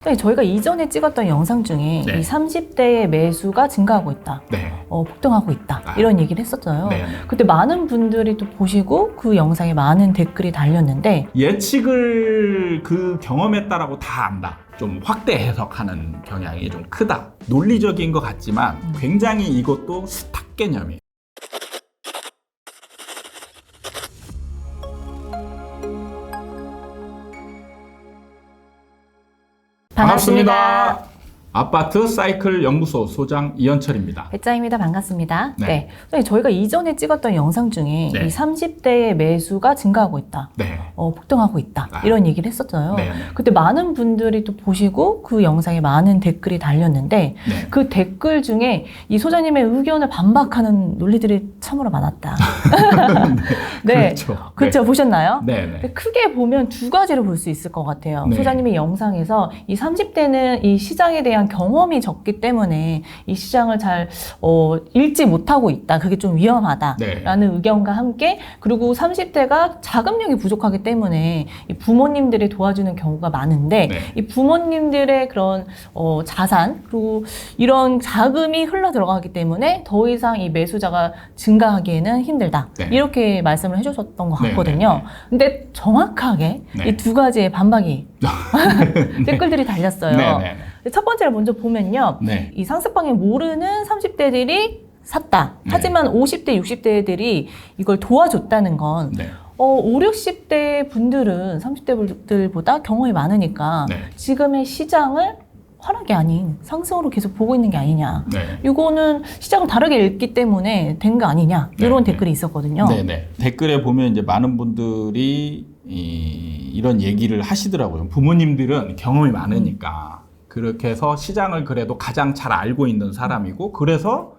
저희가 이전에 찍었던 영상 중에 네. 이 30대의 매수가 증가하고 있다. 네. 폭등하고 있다. 이런 얘기를 했었어요. 네. 그때 많은 분들이 또 보시고 그 영상에 많은 댓글이 달렸는데 예측을 그 경험했다라고 다 안다. 좀 확대 해석하는 경향이 좀 크다. 논리적인 것 같지만 굉장히 이것도 스탁 개념이에요. 반갑습니다. 아파트 사이클 연구소 소장 이현철입니다. 배짱입니다. 반갑습니다. 네. 네. 저희가 이전에 찍었던 영상 중에 네. 이 30대의 매수가 증가하고 있다. 네. 폭등하고 있다. 이런 얘기를 했었어요. 네. 그때 많은 분들이 또 보시고 그 영상에 많은 댓글이 달렸는데 네. 그 댓글 중에 이 소장님의 의견을 반박하는 논리들이 참으로 많았다. 네. 그렇죠. 보셨나요? 네. 네. 크게 보면 두 가지로 볼 수 있을 것 같아요. 네. 소장님의 영상에서 이 30대는 이 시장에 대한 경험이 적기 때문에 이 시장을 잘 읽지 못하고 있다. 그게 좀 위험하다라는 네. 의견과 함께, 그리고 30대가 자금력이 부족하기 때문에 이 부모님들이 도와주는 경우가 많은데 네. 이 부모님들의 그런 자산 그리고 이런 자금이 흘러 들어가기 때문에 더 이상 이 매수자가 증가하기에는 힘들다. 네. 이렇게 말씀을 해주셨던 것 네. 같거든요. 근데 정확하게 네. 이 두 가지의 반박이 댓글들이 달렸어요. 네. 첫 번째를 먼저 보면요. 네. 이 상습방에 모르는 30대들이 샀다. 네. 하지만 50대, 60대들이 이걸 도와줬다는 건 네. 5, 60대 분들은 30대 분들보다 경험이 많으니까 네. 지금의 시장을 하락이 아닌 상승으로 계속 보고 있는 게 아니냐. 네. 이거는 시장을 다르게 읽기 때문에 된 거 아니냐. 이런 네. 댓글이 있었거든요. 네네. 댓글에 보면 이제 많은 분들이 이런 얘기를 하시더라고요. 부모님들은 경험이 많으니까 그렇게 해서 시장을 그래도 가장 잘 알고 있는 사람이고 그래서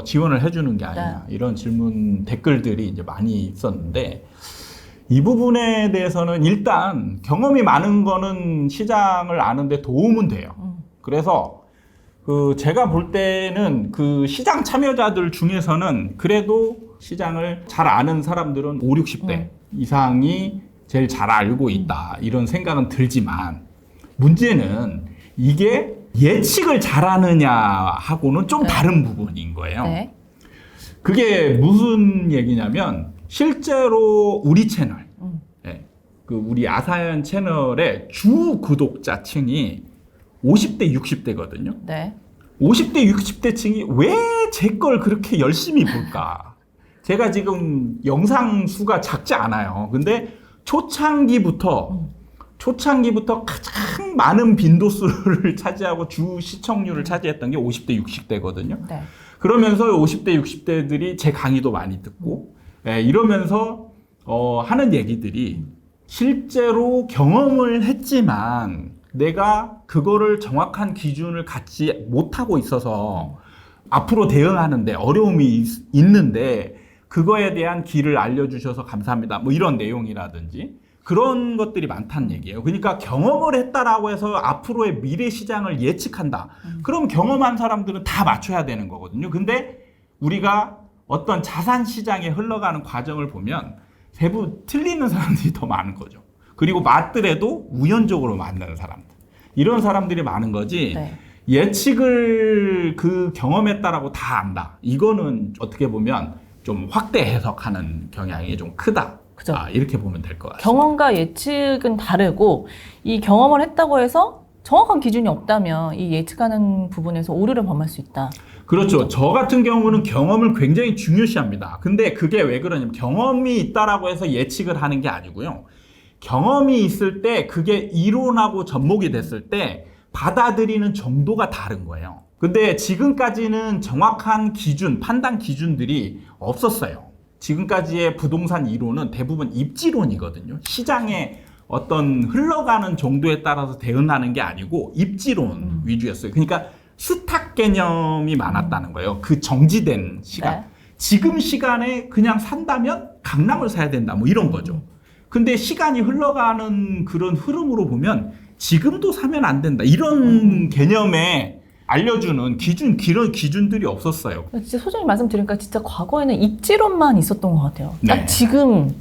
지원을 해주는 게 아니냐. 이런 질문 댓글들이 이제 많이 있었는데 이 부분에 대해서는 일단 경험이 많은 거는 시장을 아는데 도움은 돼요. 그래서 제가 볼 때는 그 시장 참여자들 중에서는 그래도 시장을 잘 아는 사람들은 5, 60대 이상이 제일 잘 알고 있다. 이런 생각은 들지만 문제는 이게 예측을 잘하느냐 하고는 좀 다른 부분인 거예요. 네. 그게 무슨 얘기냐면 실제로 우리 채널, 우리 아사연 채널의 주 구독자층이 50대, 60대거든요. 네. 50대, 60대 층이 왜 제 걸 그렇게 열심히 볼까? 제가 지금 영상 수가 작지 않아요. 근데 초창기부터 가장 많은 빈도수를 차지하고 주 시청률을 차지했던 게 50대, 60대거든요. 네. 그러면서 50대, 60대들이 제 강의도 많이 듣고 이러면서 하는 얘기들이 실제로 경험을 했지만 내가 그거를 정확한 기준을 갖지 못하고 있어서 앞으로 대응하는데 어려움이 있는데 그거에 대한 길을 알려주셔서 감사합니다. 뭐 이런 내용이라든지 그런 것들이 많다는 얘기예요. 그러니까 경험을 했다라고 해서 앞으로의 미래 시장을 예측한다. 그럼 경험한 사람들은 다 맞춰야 되는 거거든요. 근데 우리가 어떤 자산 시장에 흘러가는 과정을 보면 대부분 틀리는 사람들이 더 많은 거죠. 그리고 맞더라도 우연적으로 만나는 사람들. 이런 사람들이 많은 거지. 네. 예측을 그 경험했다라고 다 안다. 이거는 어떻게 보면 좀 확대 해석하는 경향이 좀 크다. 그죠. 이렇게 보면 될 것 같습니다. 경험과 예측은 다르고 이 경험을 했다고 해서 정확한 기준이 없다면 이 예측하는 부분에서 오류를 범할 수 있다. 그렇죠. 저 같은 경우는 경험을 굉장히 중요시합니다. 근데 그게 왜 그러냐면 경험이 있다라고 해서 예측을 하는 게 아니고요. 경험이 있을 때 그게 이론하고 접목이 됐을 때 받아들이는 정도가 다른 거예요. 근데 지금까지는 정확한 기준, 판단 기준들이 없었어요. 지금까지의 부동산 이론은 대부분 입지론이거든요. 시장의 어떤 흘러가는 정도에 따라서 대응하는 게 아니고 입지론 위주였어요. 그러니까 스탁 개념이 많았다는 거예요. 그 정지된 시간. 네. 지금 시간에 그냥 산다면 강남을 사야 된다. 뭐 이런 거죠. 근데 시간이 흘러가는 그런 흐름으로 보면 지금도 사면 안 된다. 이런 개념에 알려주는 그런 기준들이 없었어요. 진짜 소장님 말씀 들으니까 진짜 과거에는 입지론만 있었던 것 같아요. 딱 네. 지금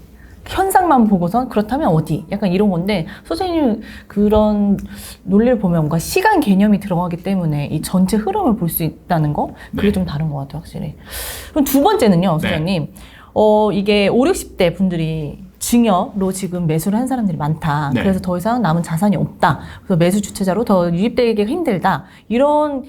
현상만 보고선 그렇다면 어디? 약간 이런 건데 소장님 그런 논리를 보면 뭔가 시간 개념이 들어가기 때문에 이 전체 흐름을 볼 수 있다는 거 그게 네. 좀 다른 것 같아요, 확실히. 그럼 두 번째는요, 소장님. 이게 5, 60대 분들이 증여로 지금 매수를 한 사람들이 많다. 네. 그래서 더 이상 남은 자산이 없다. 그래서 매수 주체자로 더 유입되기가 힘들다. 이런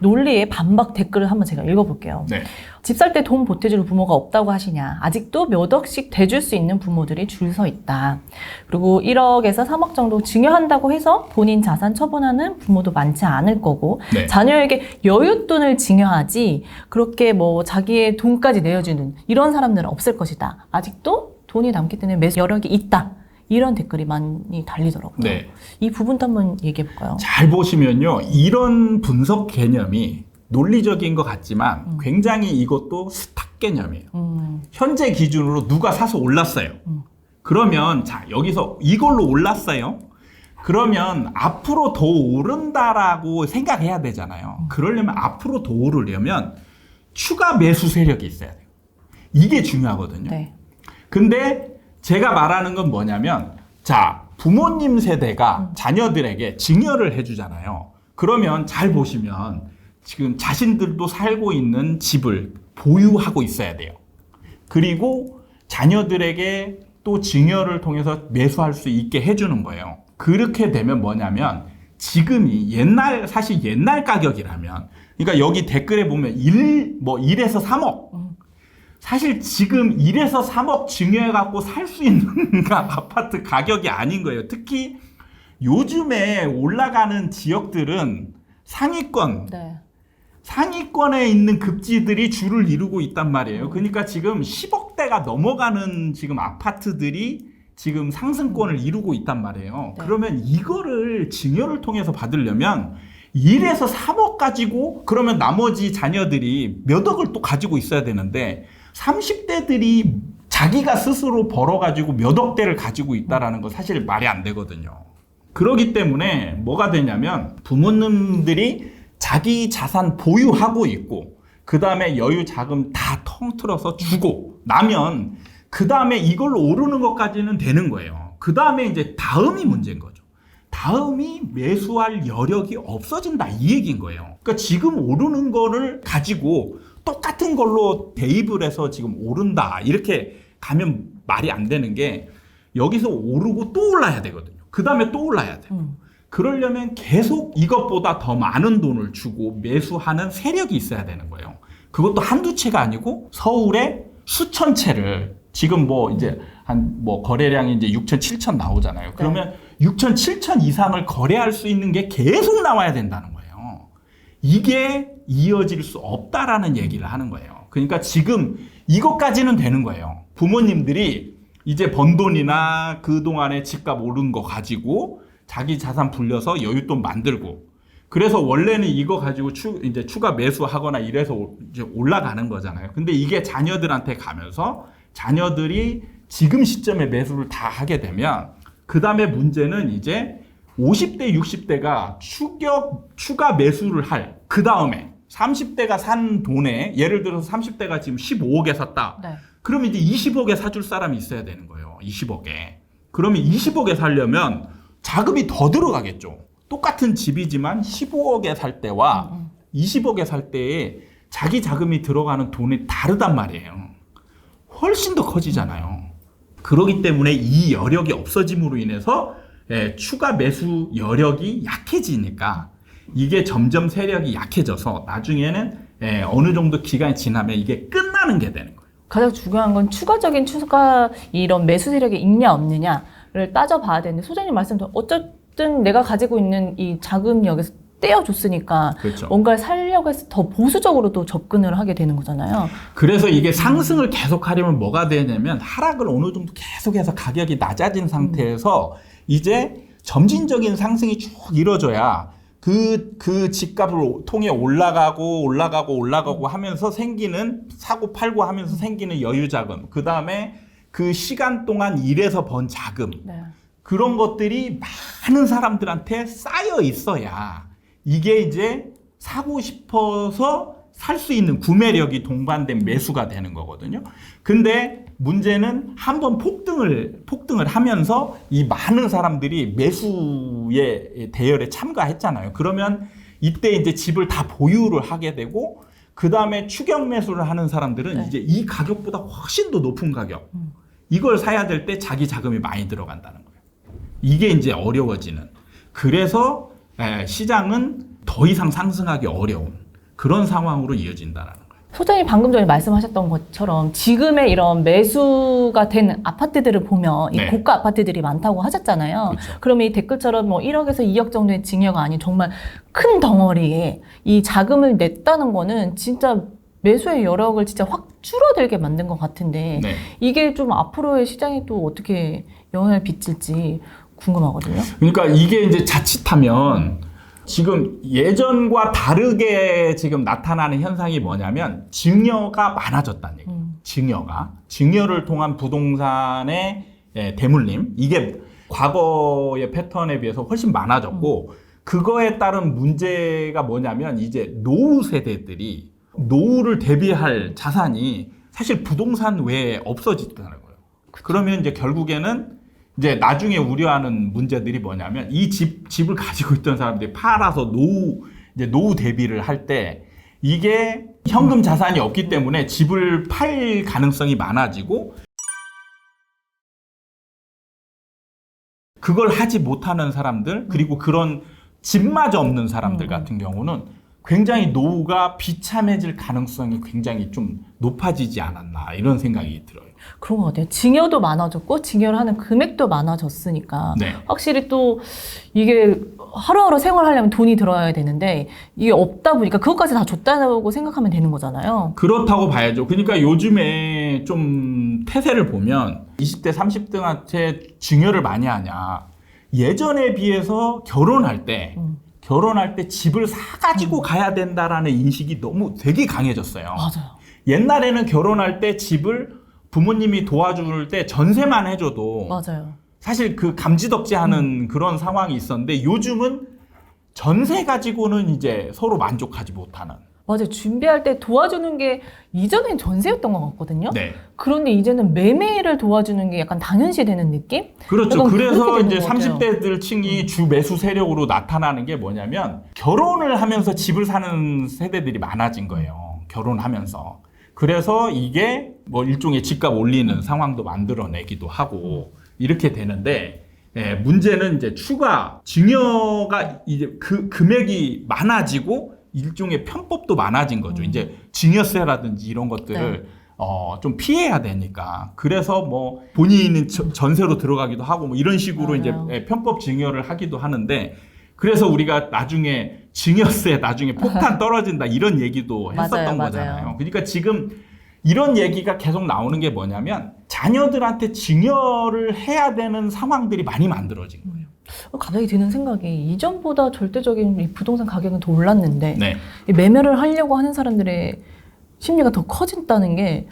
논리의 반박 댓글을 한번 제가 읽어볼게요. 네. 집 살 때 돈 보태줄 부모가 없다고 하시냐. 아직도 몇 억씩 대줄 수 있는 부모들이 줄 서 있다. 그리고 1억에서 3억 정도 증여한다고 해서 본인 자산 처분하는 부모도 많지 않을 거고 네. 자녀에게 여윳돈을 증여하지 그렇게 뭐 자기의 돈까지 내어주는 이런 사람들은 없을 것이다. 아직도 돈이 남기 때문에 매수 여력이 있다. 이런 댓글이 많이 달리더라고요. 네. 이 부분도 한번 얘기해 볼까요? 잘 보시면요. 이런 분석 개념이 논리적인 것 같지만 굉장히 이것도 스탁 개념이에요. 현재 기준으로 누가 사서 올랐어요. 그러면 자 여기서 이걸로 올랐어요. 그러면 앞으로 더 오른다라고 생각해야 되잖아요. 그러려면 앞으로 더 오르려면 추가 매수 세력이 있어야 돼요. 이게 중요하거든요. 네. 근데 제가 말하는 건 뭐냐면 자 부모님 세대가 자녀들에게 증여를 해주잖아요. 그러면 잘 보시면 지금 자신들도 살고 있는 집을 보유하고 있어야 돼요. 그리고 자녀들에게 또 증여를 통해서 매수할 수 있게 해주는 거예요. 그렇게 되면 뭐냐면 지금이 사실 옛날 가격이라면 그러니까 여기 댓글에 보면 1에서 3억 사실 지금 1에서 3억 증여해갖고 살 수 있는 아파트 가격이 아닌 거예요. 특히 요즘에 올라가는 지역들은 상위권에 있는 급지들이 줄을 이루고 있단 말이에요. 그러니까 지금 10억대가 넘어가는 지금 아파트들이 지금 상승권을 이루고 있단 말이에요. 네. 그러면 이거를 증여를 통해서 받으려면 1에서 3억 가지고 그러면 나머지 자녀들이 몇 억을 또 가지고 있어야 되는데 30대들이 자기가 스스로 벌어가지고 몇 억대를 가지고 있다라는 거 사실 말이 안 되거든요. 그렇기 때문에 뭐가 되냐면 부모님들이 자기 자산 보유하고 있고 그 다음에 여유 자금 다 통틀어서 주고 나면 그 다음에 이걸로 오르는 것까지는 되는 거예요. 그 다음에 이제 다음이 문제인 거죠. 다음이 매수할 여력이 없어진다 이 얘기인 거예요. 그러니까 지금 오르는 거를 가지고 똑같은 걸로 대입을 해서 지금 오른다 이렇게 가면 말이 안 되는 게 여기서 오르고 또 올라야 되거든요. 그 다음에 또 올라야 돼요. 그러려면 계속 이것보다 더 많은 돈을 주고 매수하는 세력이 있어야 되는 거예요. 그것도 한두 채가 아니고 서울에 수천 채를 지금 뭐 이제 거래량이 이제 6천, 7천 나오잖아요. 그러면 6천, 7천 이상을 거래할 수 있는 게 계속 나와야 된다는 거예요. 이게 이어질 수 없다라는 얘기를 하는 거예요. 그러니까 지금 이것까지는 되는 거예요. 부모님들이 이제 번 돈이나 그동안에 집값 오른 거 가지고 자기 자산 불려서 여윳돈 만들고 그래서 원래는 이거 가지고 이제 추가 매수하거나 이래서 이제 올라가는 거잖아요. 근데 이게 자녀들한테 가면서 자녀들이 지금 시점에 매수를 다 하게 되면 그 다음에 문제는 이제 50대, 60대가 추가 매수를 할 그 다음에 30대가 산 돈에 예를 들어서 30대가 지금 15억에 샀다. 네. 그러면 이제 20억에 사줄 사람이 있어야 되는 거예요. 20억에. 그러면 20억에 사려면 자금이 더 들어가겠죠. 똑같은 집이지만 15억에 살 때와 20억에 살 때에 자기 자금이 들어가는 돈이 다르단 말이에요. 훨씬 더 커지잖아요. 그렇기 때문에 이 여력이 없어짐으로 인해서 추가 매수 여력이 약해지니까 이게 점점 세력이 약해져서 나중에는 어느 정도 기간이 지나면 이게 끝나는 게 되는 거예요. 가장 중요한 건 추가적인 이런 매수 세력이 있냐 없느냐를 따져봐야 되는데 소장님 말씀대로 어쨌든 내가 가지고 있는 이 자금력에서 떼어줬으니까 그렇죠. 뭔가를 살려고 해서 더 보수적으로 또 접근을 하게 되는 거잖아요. 그래서 이게 상승을 계속하려면 뭐가 되냐면 하락을 어느 정도 계속해서 가격이 낮아진 상태에서 이제 점진적인 상승이 쭉 이루어져야 그 집값을 통해 올라가고 하면서 생기는 사고 팔고 하면서 생기는 여유 자금 그 다음에 그 시간 동안 일해서 번 자금 네. 그런 것들이 많은 사람들한테 쌓여 있어야 이게 이제 사고 싶어서 살 수 있는 구매력이 동반된 매수가 되는 거거든요. 근데 문제는 한번 폭등을 하면서 이 많은 사람들이 매수의 대열에 참가했잖아요. 그러면 이때 이제 집을 다 보유를 하게 되고 그 다음에 추격 매수를 하는 사람들은 네. 이제 이 가격보다 훨씬 더 높은 가격 이걸 사야 될 때 자기 자금이 많이 들어간다는 거예요. 이게 이제 어려워지는. 그래서 시장은 더 이상 상승하기 어려운 그런 상황으로 이어진다는 거예요. 소장님 방금 전에 말씀하셨던 것처럼 지금의 이런 매수가 된 아파트들을 보면 네. 이 고가 아파트들이 많다고 하셨잖아요. 그렇죠. 그러면 이 댓글처럼 뭐 1억에서 2억 정도의 증여가 아닌 정말 큰 덩어리에 이 자금을 냈다는 거는 진짜 매수의 여력을 진짜 확 줄어들게 만든 것 같은데 네. 이게 좀 앞으로의 시장에 또 어떻게 영향을 비칠지 궁금하거든요. 그러니까 이게 이제 자칫하면 지금 예전과 다르게 지금 나타나는 현상이 뭐냐면 증여가 많아졌다는 얘기예요. 증여를 통한 부동산의 대물림 이게 과거의 패턴에 비해서 훨씬 많아졌고 그거에 따른 문제가 뭐냐면 이제 노후 세대들이 노후를 대비할 자산이 사실 부동산 외에 없어졌다는 거예요. 그러면 이제 결국에는 이제 나중에 우려하는 문제들이 뭐냐면 이 집을 가지고 있던 사람들이 팔아서 노후 대비를 할 때 이게 현금 자산이 없기 때문에 집을 팔 가능성이 많아지고 그걸 하지 못하는 사람들 그리고 그런 집마저 없는 사람들 같은 경우는 굉장히 노후가 비참해질 가능성이 굉장히 좀 높아지지 않았나 이런 생각이 들어요. 그런 것 같아요. 증여도 많아졌고 증여를 하는 금액도 많아졌으니까 네. 확실히 또 이게 하루하루 생활하려면 돈이 들어야 되는데 이게 없다 보니까 그것까지 다 줬다고 생각하면 되는 거잖아요. 그렇다고 봐야죠. 그러니까 요즘에 좀 태세를 보면 20대, 30대한테 증여를 많이 하냐. 예전에 비해서 결혼할 때 집을 사가지고 가야 된다라는 인식이 너무 되게 강해졌어요. 맞아요. 옛날에는 결혼할 때 집을 부모님이 도와줄 때 전세만 해줘도 맞아요. 사실 그 감지덕지하는 그런 상황이 있었는데 요즘은 전세 가지고는 이제 서로 만족하지 못하는. 맞아요. 준비할 때 도와주는 게 이전엔 전세였던 것 같거든요. 네. 그런데 이제는 매매를 도와주는 게 약간 당연시되는 느낌? 그렇죠. 약간 그래서 그렇게 이제 되는 것 같아요. 30대들 층이 주 매수 세력으로 나타나는 게 뭐냐면 결혼을 하면서 집을 사는 세대들이 많아진 거예요. 결혼하면서. 그래서 이게 뭐 일종의 집값 올리는 상황도 만들어내기도 하고 이렇게 되는데 문제는 이제 추가 증여가 이제 그 금액이 많아지고 일종의 편법도 많아진 거죠. 이제 증여세라든지 이런 것들을 좀 피해야 되니까. 그래서 뭐 본인은 전세로 들어가기도 하고 뭐 이런 식으로 맞아요. 이제 편법 증여를 하기도 하는데 그래서 우리가 나중에 증여세 나중에 폭탄 떨어진다 이런 얘기도 했었던 맞아요. 거잖아요. 그러니까 지금 이런 얘기가 계속 나오는 게 뭐냐면 자녀들한테 증여를 해야 되는 상황들이 많이 만들어진 거예요. 갑자기 드는 생각이 이전보다 절대적인 이 부동산 가격은 더 올랐는데 네. 이 매매를 하려고 하는 사람들의 심리가 더 커진다는 게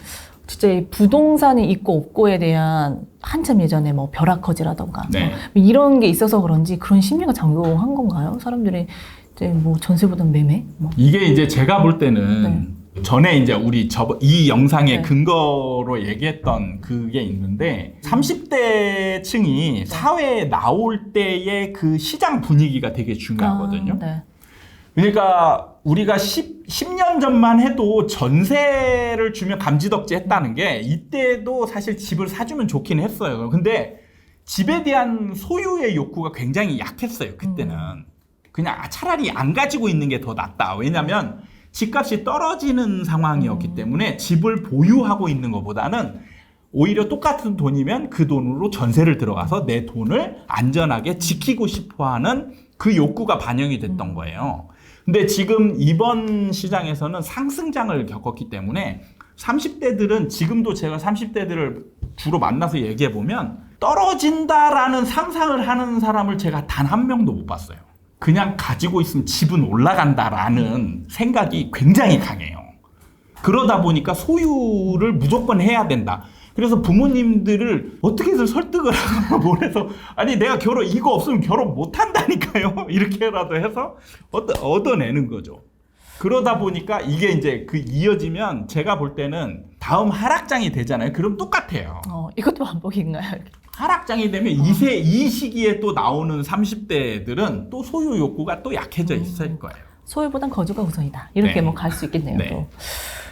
진짜 이 부동산이 있고 없고에 대한 한참 예전에 뭐 벼락거지라던가 네. 뭐 이런 게 있어서 그런지 그런 심리가 작용한 건가요? 사람들이 이제 뭐 전세보다는 매매? 뭐. 이게 이제 제가 볼 때는 전에 이제 우리 이 영상의 네. 근거로 얘기했던 그게 있는데 30대 층이 사회에 나올 때의 그 시장 분위기가 되게 중요하거든요. 네. 그러니까 우리가 10년 전만 해도 전세를 주면 감지덕지 했다는 게 이때도 사실 집을 사주면 좋긴 했어요. 근데 집에 대한 소유의 욕구가 굉장히 약했어요. 그때는. 그냥 차라리 안 가지고 있는 게 더 낫다. 왜냐면 집값이 떨어지는 상황이었기 때문에 집을 보유하고 있는 것보다는 오히려 똑같은 돈이면 그 돈으로 전세를 들어가서 내 돈을 안전하게 지키고 싶어하는 그 욕구가 반영이 됐던 거예요. 근데 지금 이번 시장에서는 상승장을 겪었기 때문에 30대들은 지금도 제가 30대들을 주로 만나서 얘기해 보면 떨어진다라는 상상을 하는 사람을 제가 단 한 명도 못 봤어요. 그냥 가지고 있으면 집은 올라간다라는 생각이 굉장히 강해요. 그러다 보니까 소유를 무조건 해야 된다. 그래서 부모님들을 어떻게든 설득을 하거나 보내서 아니 내가 이거 없으면 결혼 못 한다니까요. 이렇게라도 해서 얻어내는 거죠. 그러다 보니까 이게 이제 그 이어지면 제가 볼 때는 다음 하락장이 되잖아요. 그럼 똑같아요. 이것도 반복인가요? 하락장이 되면 이 시기에 또 나오는 30대들은 또 소유 욕구가 또 약해져 있을 거예요. 소유보단 거주가 우선이다. 이렇게 네. 뭐 갈 수 있겠네요. 네. 또.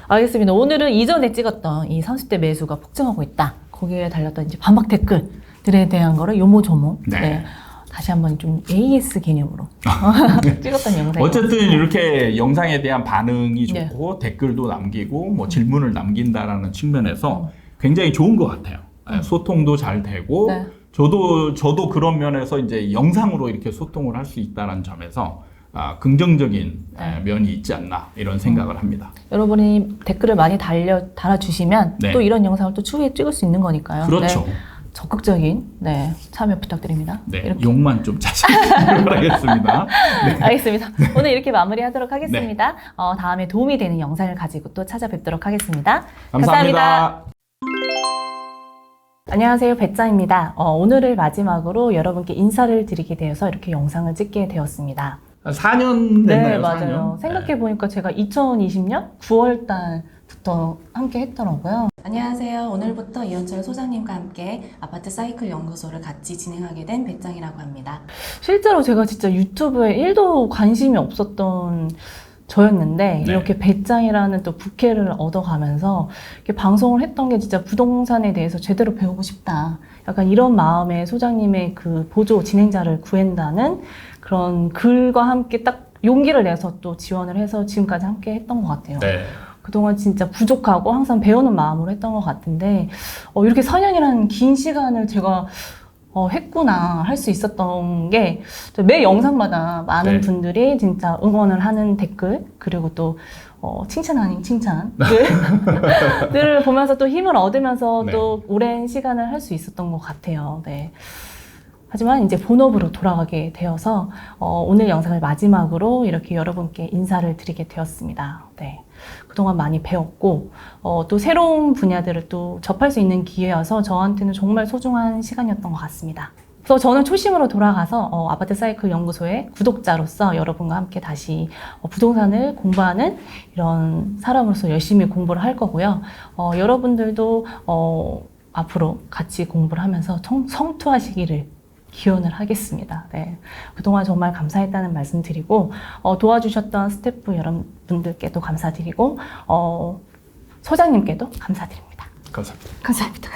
알겠습니다. 오늘은 이전에 찍었던 이 30대 매수가 폭증하고 있다. 거기에 달렸던 이제 반박 댓글들에 대한 거를 요모조모 네. 다시 한번 좀 AS 개념으로 찍었던 영상이에요. 어쨌든 이렇게 영상에 대한 반응이 좋고 댓글도 남기고 뭐 질문을 남긴다라는 측면에서 굉장히 좋은 것 같아요. 소통도 잘 되고 네. 저도 그런 면에서 이제 영상으로 이렇게 소통을 할 수 있다는 점에서 긍정적인 면이 있지 않나 이런 생각을 합니다. 여러분이 댓글을 많이 달아주시면 네. 또 이런 영상을 또 추후에 찍을 수 있는 거니까요. 그렇죠. 네. 적극적인 참여 부탁드립니다. 네, 이렇게. 욕만 좀 자제해주시기 바라겠습니다. 네. 알겠습니다. 오늘 이렇게 마무리하도록 하겠습니다. 다음에 도움이 되는 영상을 가지고 또 찾아뵙도록 하겠습니다. 감사합니다. 안녕하세요. 배짱입니다. 오늘을 마지막으로 여러분께 인사를 드리게 되어서 이렇게 영상을 찍게 되었습니다. 한 4년 됐나요? 네, 맞아요. 4년? 생각해보니까 제가 2020년 9월달부터 함께 했더라고요. 안녕하세요. 오늘부터 이현철 소장님과 함께 아파트 사이클 연구소를 같이 진행하게 된 배짱이라고 합니다. 실제로 제가 진짜 유튜브에 1도 관심이 없었던 저였는데 네. 이렇게 배짱이라는 또 부캐를 얻어가면서 이렇게 방송을 했던 게 진짜 부동산에 대해서 제대로 배우고 싶다. 약간 이런 마음에 소장님의 그 보조 진행자를 구한다는 그런 글과 함께 딱 용기를 내서 또 지원을 해서 지금까지 함께 했던 것 같아요. 네. 그동안 진짜 부족하고 항상 배우는 마음으로 했던 것 같은데 이렇게 4년이라는 긴 시간을 제가 했구나 할 수 있었던 게 매 영상마다 많은 네. 분들이 진짜 응원을 하는 댓글 그리고 또 칭찬 아닌 칭찬들을 보면서 또 힘을 얻으면서 네. 또 오랜 시간을 할 수 있었던 것 같아요. 네. 하지만 이제 본업으로 돌아가게 되어서 오늘 영상을 마지막으로 이렇게 여러분께 인사를 드리게 되었습니다. 네. 그동안 많이 배웠고 또 새로운 분야들을 또 접할 수 있는 기회여서 저한테는 정말 소중한 시간이었던 것 같습니다. 그래서 저는 초심으로 돌아가서 아파트 사이클 연구소의 구독자로서 여러분과 함께 다시 부동산을 공부하는 이런 사람으로서 열심히 공부를 할 거고요. 여러분들도 앞으로 같이 공부를 하면서 성투하시기를 기원을 하겠습니다. 네. 그동안 정말 감사했다는 말씀 드리고 도와주셨던 스태프 여러분들께도 감사드리고 소장님께도 감사드립니다. 감사합니다. 감사합니다.